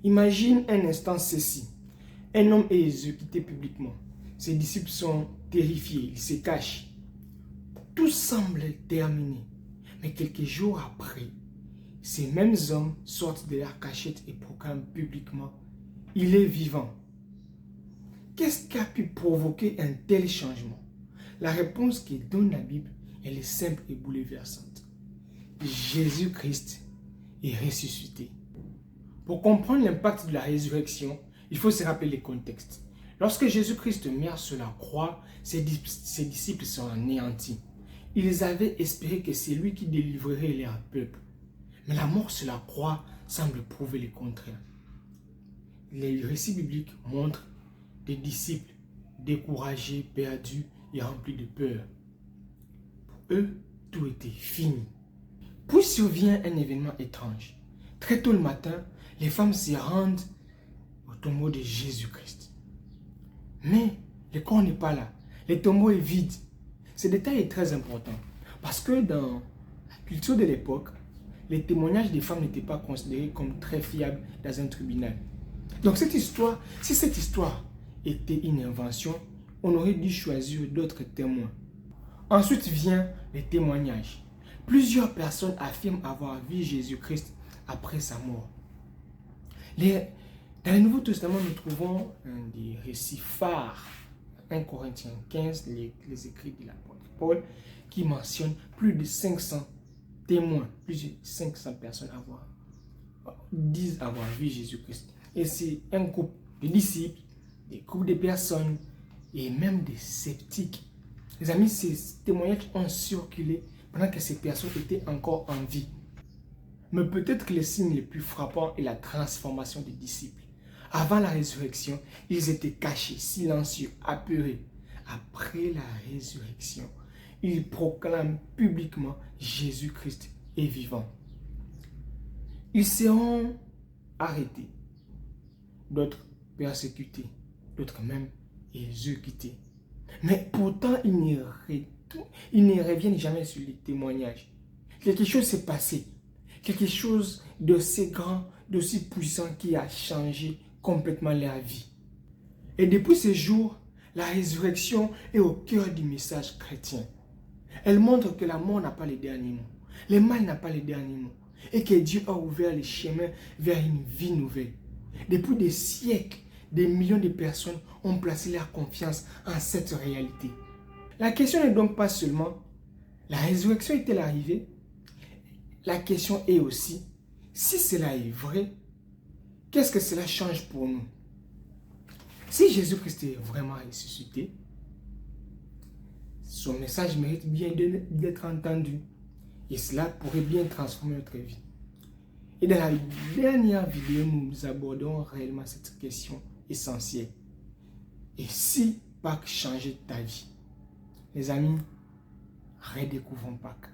Imagine un instant ceci. Un homme est exécuté publiquement. Ses disciples sont terrifiés, ils se cachent. Tout semble terminé. Mais quelques jours après, ces mêmes hommes sortent de leur cachette et proclament publiquement « Il est vivant ». Qu'est-ce qui a pu provoquer un tel changement? La réponse que donne la Bible, elle est simple et bouleversante. Jésus-Christ est ressuscité. Pour comprendre l'impact de la résurrection, il faut se rappeler le contexte. Lorsque Jésus-Christ meurt sur la croix, ses disciples sont anéantis. Ils avaient espéré que c'est lui qui délivrerait leur peuple. Mais la mort sur la croix semble prouver le contraire. Les récits bibliques montrent des disciples découragés, perdus et remplis de peur. Pour eux, tout était fini. Puis survient un événement étrange. Très tôt le matin, les femmes se rendent au tombeau de Jésus-Christ. Mais le corps n'est pas là. Le tombeau est vide. Ce détail est très important parce que dans la culture de l'époque, les témoignages des femmes n'étaient pas considérés comme très fiables dans un tribunal. Donc si cette histoire était une invention, on aurait dû choisir d'autres témoins. Ensuite vient les témoignages. Plusieurs personnes affirment avoir vu Jésus-Christ après sa mort. Dans le Nouveau Testament, nous trouvons des récits phares. 1 Corinthiens 15, les écrits de l'apôtre Paul, qui mentionnent plus de 500 témoins, plus de 500 personnes disent avoir vu Jésus-Christ. Et c'est un groupe de disciples, des groupes de personnes et même des sceptiques. Les amis, ces témoignages ont circulé pendant que ces personnes étaient encore en vie. Mais peut-être que le signe le plus frappant est la transformation des disciples. Avant la résurrection, ils étaient cachés, silencieux, apeurés. Après la résurrection, ils proclament publiquement Jésus-Christ est vivant. Ils seront arrêtés, d'autres persécutés, d'autres même exécutés. Mais pourtant, ils ne reviennent jamais sur les témoignages. Quelque chose s'est passé. Quelque chose d'aussi grand, d'aussi puissant qui a changé complètement leur vie. Et depuis ce jour, la résurrection est au cœur du message chrétien. Elle montre que la mort n'a pas le dernier mot. Le mal n'a pas le dernier mot. Et que Dieu a ouvert le chemin vers une vie nouvelle. Depuis des siècles, des millions de personnes ont placé leur confiance en cette réalité. La question n'est donc pas seulement la résurrection est-elle arrivée? La question est aussi, si cela est vrai, qu'est-ce que cela change pour nous? Si Jésus-Christ est vraiment ressuscité, son message mérite bien d'être entendu. Et cela pourrait bien transformer notre vie. Et dans la dernière vidéo, nous abordons réellement cette question essentielle. Et si Pâques changeait ta vie? Les amis, redécouvrons Pâques.